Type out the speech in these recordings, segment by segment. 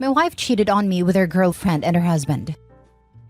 My wife cheated on me with her girlfriend and her husband.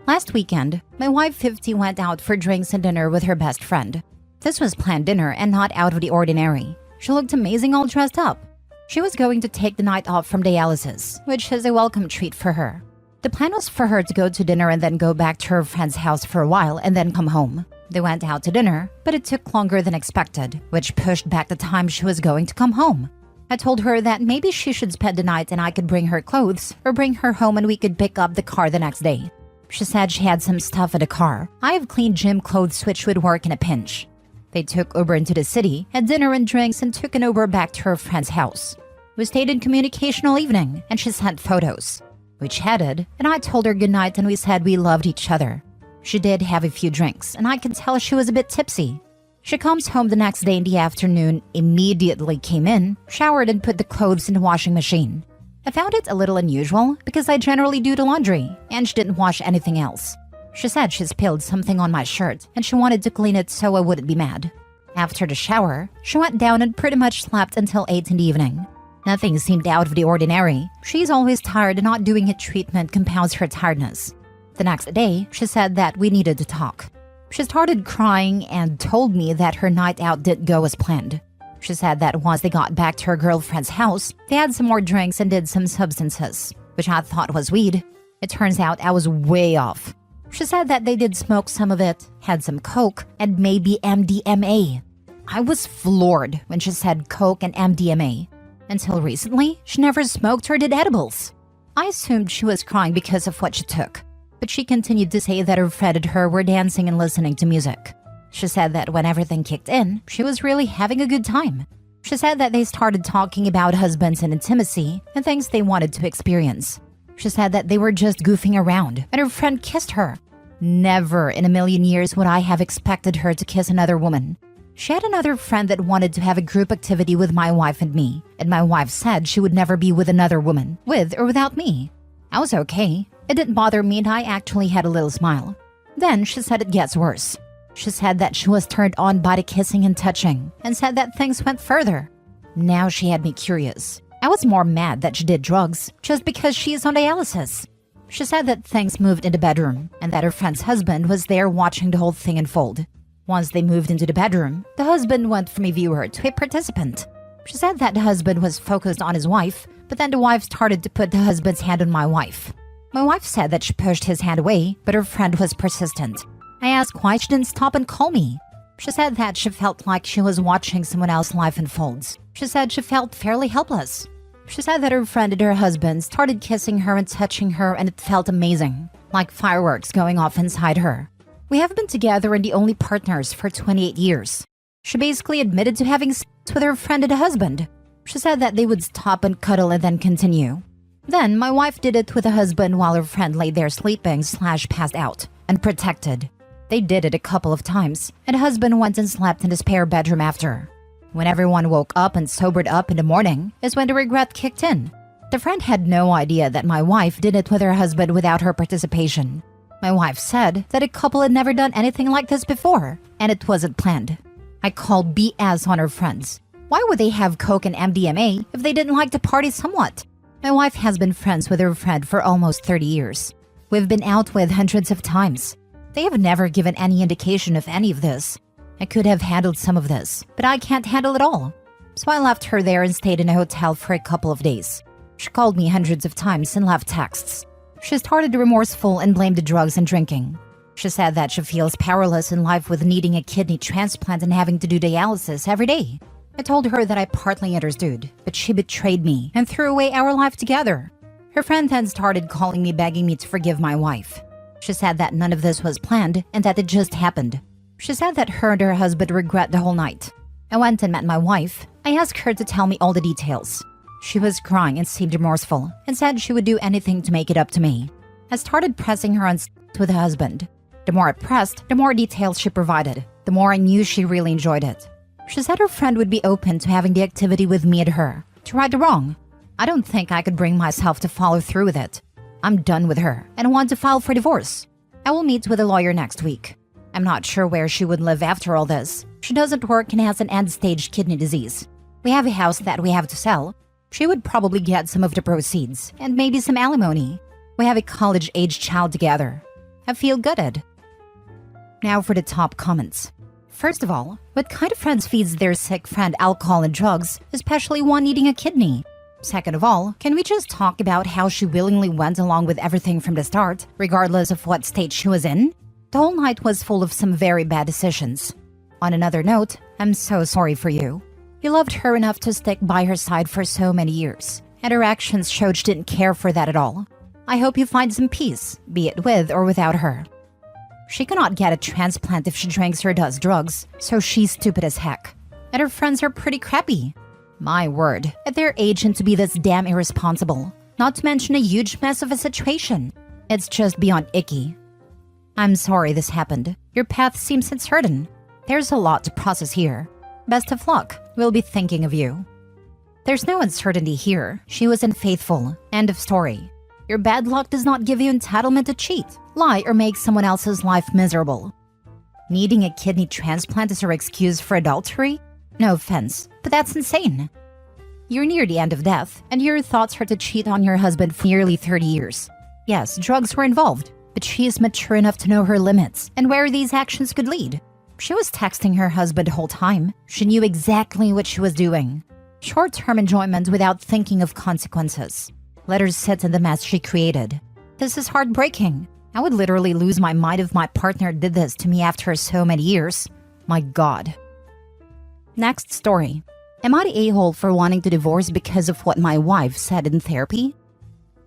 Last weekend, my wife 50 went out for drinks and dinner with her best friend. This was planned dinner and not out of the ordinary. She looked amazing all dressed up. She was going to take the night off from dialysis, which is a welcome treat for her. The plan was for her to go to dinner and then go back to her friend's house for a while and then come home. They went out to dinner, but it took longer than expected, which pushed back the time she was going to come home. I told her that maybe she should spend the night and I could bring her clothes or bring her home and we could pick up the car the next day. She said she had some stuff in the car. I have clean gym clothes which would work in a pinch. They took Uber into the city, had dinner and drinks, and took an Uber back to her friend's house. We stayed in communication all evening, and she sent photos. We chatted, and I told her goodnight and we said we loved each other. She did have a few drinks, and I could tell she was a bit tipsy. She comes home the next day in the afternoon, immediately came in, showered and put the clothes in the washing machine. I found it a little unusual because I generally do the laundry, and she didn't wash anything else. She said she spilled something on my shirt, and she wanted to clean it so I wouldn't be mad. After the shower, she went down and pretty much slept until 8 in the evening. Nothing seemed out of the ordinary. She's always tired and not doing a treatment compounds her tiredness. The next day, she said that we needed to talk. She started crying and told me that her night out didn't go as planned. She said that once they got back to her girlfriend's house, they had some more drinks and did some substances, which I thought was weed. It turns out I was way off. She said that they did smoke some of it, had some coke, and maybe MDMA. I was floored when she said coke and MDMA. Until recently, she never smoked or did edibles. I assumed she was crying because of what she took, but she continued to say that her friend and her were dancing and listening to music. She said that when everything kicked in, she was really having a good time. She said that they started talking about husbands and intimacy and things they wanted to experience. She said that they were just goofing around and her friend kissed her. Never in a million years would I have expected her to kiss another woman. She had another friend that wanted to have a group activity with my wife and me, and my wife said she would never be with another woman, with or without me. I was okay. It didn't bother me and I actually had a little smile. Then she said it gets worse. She said that she was turned on by the kissing and touching, and said that things went further. Now she had me curious. I was more mad that she did drugs, just because she is on dialysis. She said that things moved in the bedroom, and that her friend's husband was there watching the whole thing unfold. Once they moved into the bedroom, the husband went from a viewer to a participant. She said that the husband was focused on his wife, but then the wife started to put the husband's hand on my wife. My wife said that she pushed his hand away, but her friend was persistent. I asked why she didn't stop and call me. She said that she felt like she was watching someone else's life unfolds. She said she felt fairly helpless. She said that her friend and her husband started kissing her and touching her and it felt amazing, like fireworks going off inside her. We have been together and the only partners for 28 years. She basically admitted to having sex with her friend and husband. She said that they would stop and cuddle and then continue. Then my wife did it with the husband while her friend lay there sleeping/passed out, unprotected. They did it a couple of times, and the husband went and slept in the spare bedroom after. When everyone woke up and sobered up in the morning is when the regret kicked in. The friend had no idea that my wife did it with her husband without her participation. My wife said that a couple had never done anything like this before, and it wasn't planned. I called BS on her friends. Why would they have coke and MDMA if they didn't like to party somewhat? My wife has been friends with her friend for almost 30 years. We've been out with hundreds of times. They have never given any indication of any of this. I could have handled some of this, but I can't handle it all. So I left her there and stayed in a hotel for a couple of days. She called me hundreds of times and left texts. She started remorseful and blamed the drugs and drinking. She said that she feels powerless in life with needing a kidney transplant and having to do dialysis every day. I told her that I partly understood, but she betrayed me and threw away our life together. Her friend then started calling me begging me to forgive my wife. She said that none of this was planned and that it just happened. She said that her and her husband regret the whole night. I went and met my wife. I asked her to tell me all the details. She was crying and seemed remorseful and said she would do anything to make it up to me. I started pressing her on with the husband. The more I pressed, the more details she provided. The more I knew she really enjoyed it. She said her friend would be open to having the activity with me and her, to right the wrong. I don't think I could bring myself to follow through with it. I'm done with her and want to file for divorce. I will meet with a lawyer next week. I'm not sure where she would live after all this. She doesn't work and has an end-stage kidney disease. We have a house that we have to sell. She would probably get some of the proceeds and maybe some alimony. We have a college-age child together. I feel gutted. Now for the top comments. First of all, what kind of friends feeds their sick friend alcohol and drugs, especially one needing a kidney? Second of all, can we just talk about how she willingly went along with everything from the start, regardless of what state she was in? The whole night was full of some very bad decisions. On another note, I'm so sorry for you. You loved her enough to stick by her side for so many years, and her actions showed she didn't care for that at all. I hope you find some peace, be it with or without her. She cannot get a transplant if she drinks or does drugs, so she's stupid as heck. And her friends are pretty crappy. My word, at their age and to be this damn irresponsible. Not to mention a huge mess of a situation. It's just beyond icky. I'm sorry this happened. Your path seems uncertain. There's a lot to process here. Best of luck. We'll be thinking of you. There's no uncertainty here. She was unfaithful. End of story. Your bad luck does not give you entitlement to cheat, lie, or make someone else's life miserable. Needing a kidney transplant is her excuse for adultery? No offense, but that's insane. You're near the end of death, and your thoughts are to cheat on your husband for nearly 30 years. Yes, drugs were involved, but she is mature enough to know her limits and where these actions could lead. She was texting her husband the whole time. She knew exactly what she was doing. Short-term enjoyment without thinking of consequences. Let her sit in the mess she created. This is heartbreaking. I would literally lose my mind if my partner did this to me after so many years. My God. Next story. Am I the a-hole for wanting to divorce because of what my wife said in therapy?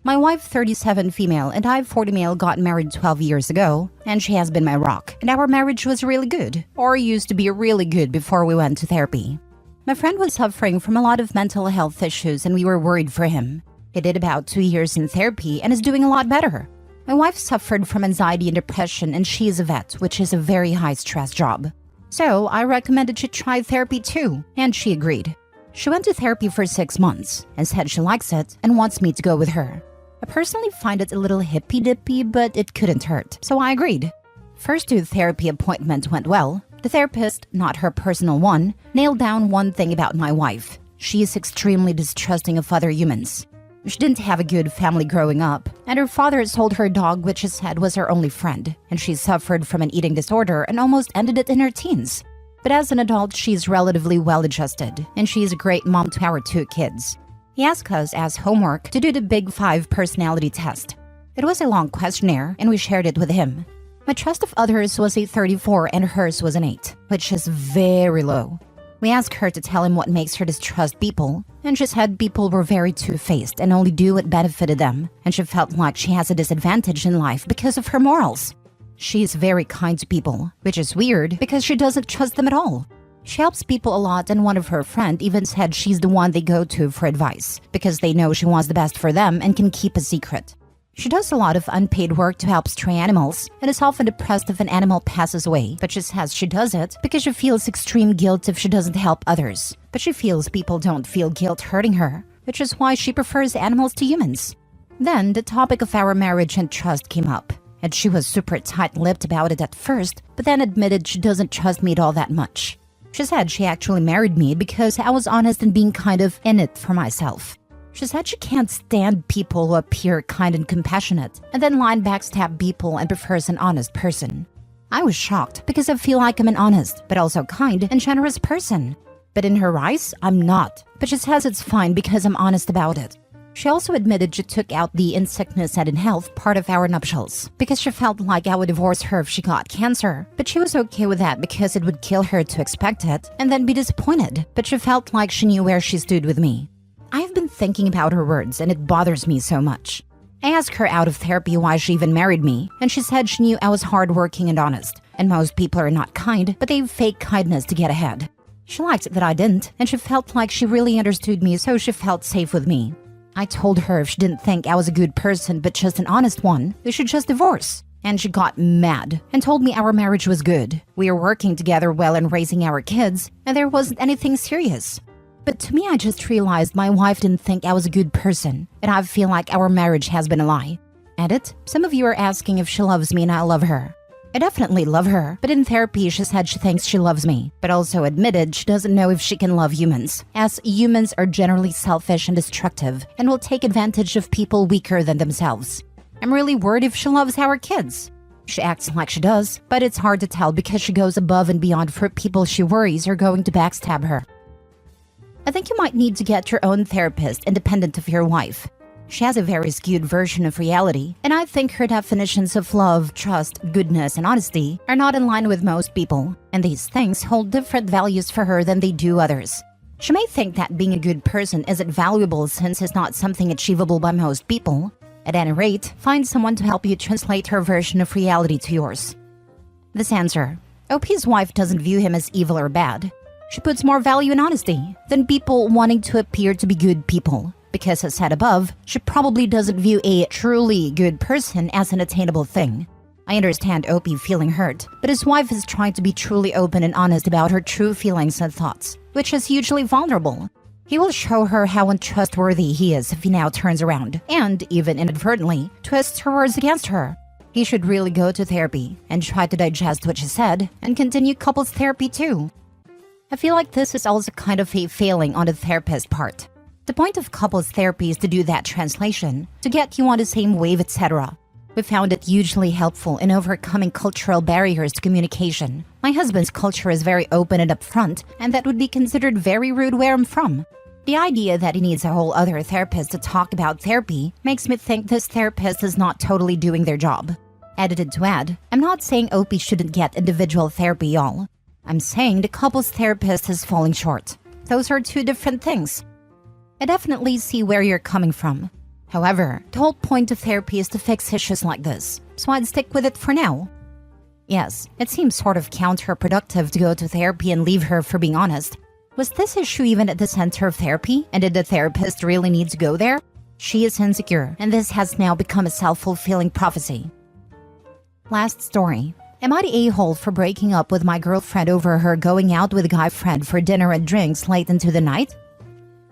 My wife, 37 female, and I, 40 male, got married 12 years ago, and she has been my rock, and our marriage was really good, or used to be really good before we went to therapy. My friend was suffering from a lot of mental health issues, and we were worried for him. He did about 2 years in therapy and is doing a lot better. My wife suffered from anxiety and depression, and she is a vet, which is a very high-stress job. So I recommended she try therapy too, and she agreed. She went to therapy for 6 months and said she likes it and wants me to go with her. I personally find it a little hippy-dippy, but it couldn't hurt, so I agreed. First 2 therapy appointments went well. The therapist, not her personal one, nailed down one thing about my wife. She is extremely distrusting of other humans. She didn't have a good family growing up, and her father sold her dog, which she said was her only friend, and she suffered from an eating disorder and almost ended it in her teens. But as an adult, she's relatively well-adjusted, and she's a great mom to our 2 kids. He asked us as homework to do the Big 5 personality test. It was a long questionnaire, and we shared it with him. My trust of others was a 34 and hers was an 8, which is very low. We asked her to tell him what makes her distrust people, and she said people were very two-faced and only do what benefited them, and she felt like she has a disadvantage in life because of her morals. She is very kind to people, which is weird because she doesn't trust them at all. She helps people a lot, and one of her friends even said she's the one they go to for advice because they know she wants the best for them and can keep a secret. She does a lot of unpaid work to help stray animals and is often depressed if an animal passes away, but she says she does it because she feels extreme guilt if she doesn't help others. But she feels people don't feel guilt hurting her, which is why she prefers animals to humans. Then the topic of our marriage and trust came up, and she was super tight-lipped about it at first, but then admitted she doesn't trust me at all that much. She said she actually married me because I was honest and being kind of in it for myself. She said she can't stand people who appear kind and compassionate and then lie and backstab people and prefers an honest person. I was shocked because I feel like I'm an honest, but also kind and generous person. But in her eyes, I'm not. But she says it's fine because I'm honest about it. She also admitted she took out the in sickness and in health part of our nuptials because she felt like I would divorce her if she got cancer. But she was okay with that because it would kill her to expect it and then be disappointed. But she felt like she knew where she stood with me. I have been thinking about her words and it bothers me so much. I asked her out of therapy why she even married me, and she said she knew I was hardworking and honest, and most people are not kind, but they fake kindness to get ahead. She liked that I didn't, and she felt like she really understood me, so she felt safe with me. I told her if she didn't think I was a good person but just an honest one, we should just divorce. And she got mad and told me our marriage was good. We are working together well and raising our kids, and there wasn't anything serious. But to me, I just realized my wife didn't think I was a good person, and I feel like our marriage has been a lie. Edit, some of you are asking if she loves me and I love her. I definitely love her, but in therapy she said she thinks she loves me, but also admitted she doesn't know if she can love humans, as humans are generally selfish and destructive and will take advantage of people weaker than themselves. I'm really worried if she loves our kids. She acts like she does, but it's hard to tell because she goes above and beyond for people she worries are going to backstab her. I think you might need to get your own therapist independent of your wife. She has a very skewed version of reality, and I think her definitions of love, trust, goodness, and honesty are not in line with most people, and these things hold different values for her than they do others. She may think that being a good person isn't valuable since it's not something achievable by most people. At any rate, find someone to help you translate her version of reality to yours. This answer. OP's wife doesn't view him as evil or bad. She puts more value in honesty than people wanting to appear to be good people. Because as said above, she probably doesn't view a truly good person as an attainable thing. I understand OP feeling hurt, but his wife is trying to be truly open and honest about her true feelings and thoughts, which is hugely vulnerable. He will show her how untrustworthy he is if he now turns around, and even inadvertently, twists her words against her. He should really go to therapy and try to digest what she said and continue couples therapy too. I feel like this is also kind of a failing on the therapist's part. The point of couples therapy is to do that translation, to get you on the same wave, etc. We found it hugely helpful in overcoming cultural barriers to communication. My husband's culture is very open and upfront, and that would be considered very rude where I'm from. The idea that he needs a whole other therapist to talk about therapy makes me think this therapist is not totally doing their job. Edited to add, I'm not saying OP shouldn't get individual therapy, y'all. I'm saying the couples therapist is falling short. Those are two different things. I definitely see where you're coming from. However, the whole point of therapy is to fix issues like this, so I'd stick with it for now. Yes, it seems sort of counterproductive to go to therapy and leave her, for being honest. Was this issue even at the center of therapy, and did the therapist really need to go there? She is insecure, and this has now become a self-fulfilling prophecy. Last story. Am I the a-hole for breaking up with my girlfriend over her going out with a guy friend for dinner and drinks late into the night?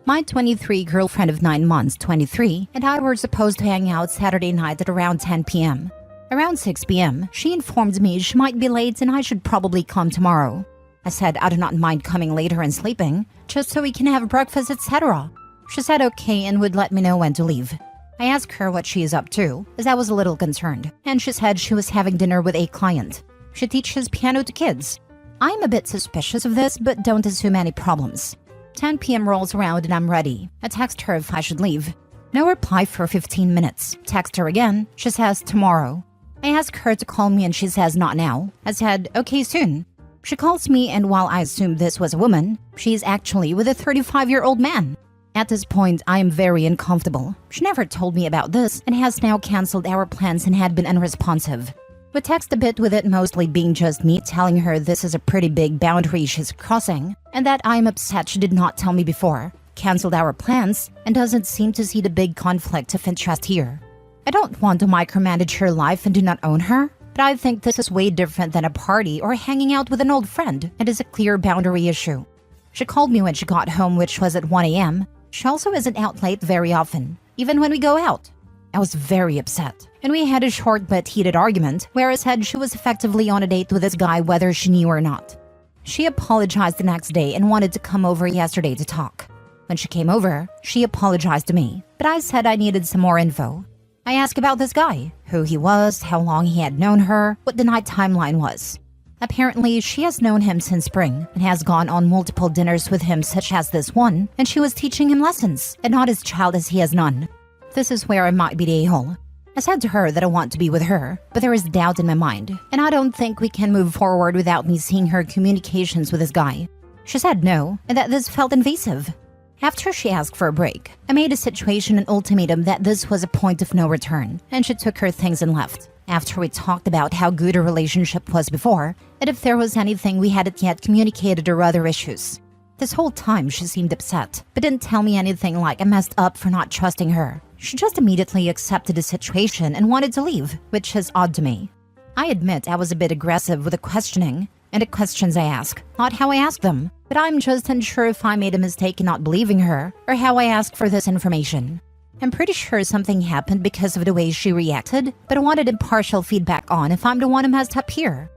My 23 girlfriend of 9 months, 23, and I were supposed to hang out Saturday night at around 10 p.m. Around 6 p.m., she informed me she might be late and I should probably come tomorrow. I said I do not mind coming later and sleeping, just so we can have breakfast, etc. She said okay and would let me know when to leave. I asked her what she is up to, as I was a little concerned, and she said she was having dinner with a client. She teaches piano to kids. I'm a bit suspicious of this, but don't assume any problems. 10 p.m. rolls around and I'm ready. I text her if I should leave. No reply for 15 minutes. Text her again. She says tomorrow. I ask her to call me and she says not now. I said okay soon. She calls me and while I assumed this was a woman, she's actually with a 35-year-old man. At this point, I am very uncomfortable. She never told me about this and has now cancelled our plans and had been unresponsive. We text a bit with it mostly being just me telling her this is a pretty big boundary she's crossing and that I'm upset she did not tell me before, cancelled our plans, and doesn't seem to see the big conflict of interest here. I don't want to micromanage her life and do not own her, but I think this is way different than a party or hanging out with an old friend and is a clear boundary issue. She called me when she got home, which was at 1 a.m. She also isn't out late very often, even when we go out. I was very upset, and we had a short but heated argument where I said she was effectively on a date with this guy whether she knew or not. She apologized the next day and wanted to come over yesterday to talk. When she came over, she apologized to me, but I said I needed some more info. I asked about this guy, who he was, how long he had known her, what the night timeline was. Apparently, she has known him since spring and has gone on multiple dinners with him such as this one, and she was teaching him lessons, and not his child as he has none. This is where I might be the a-hole. I said to her that I want to be with her, but there is doubt in my mind, and I don't think we can move forward without me seeing her communications with this guy. She said no, and that this felt invasive. After she asked for a break, I made a situation an ultimatum that this was a point of no return, and she took her things and left. After we talked about how good our relationship was before, and if there was anything we hadn't yet communicated or other issues. This whole time she seemed upset, but didn't tell me anything like I messed up for not trusting her. She just immediately accepted the situation and wanted to leave, which is odd to me. I admit I was a bit aggressive with the questioning and the questions I ask, not how I ask them, but I'm just unsure if I made a mistake in not believing her or how I asked for this information. I'm pretty sure something happened because of the way she reacted, but I wanted impartial feedback on if I'm the one who messed up here.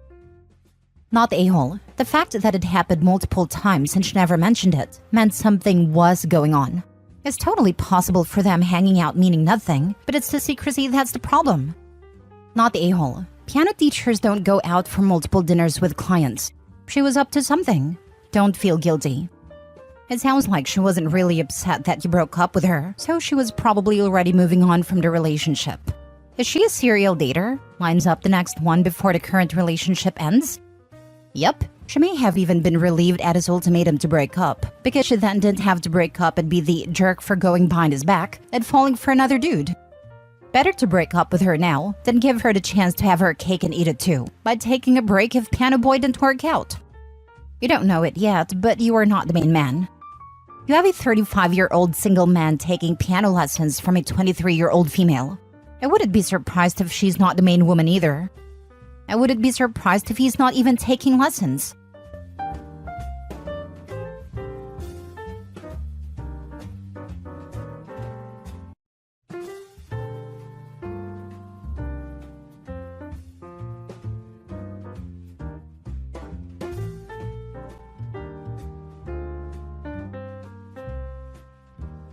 Not the a-hole. The fact that it happened multiple times and she never mentioned it meant something was going on. It's totally possible for them hanging out meaning nothing, but it's the secrecy that's the problem. Not the a-hole. Piano teachers don't go out for multiple dinners with clients. She was up to something. Don't feel guilty. It sounds like she wasn't really upset that you broke up with her, so she was probably already moving on from the relationship. Is she a serial dater? Lines up the next one before the current relationship ends? Yep. She may have even been relieved at his ultimatum to break up, because she then didn't have to break up and be the jerk for going behind his back and falling for another dude. Better to break up with her now than give her the chance to have her cake and eat it too, by taking a break if Piano Boy didn't work out. You don't know it yet, but you are not the main man. You have a 35-year-old single man taking piano lessons from a 23-year-old female. I wouldn't be surprised if she's not the main woman either. I wouldn't be surprised if he's not even taking lessons.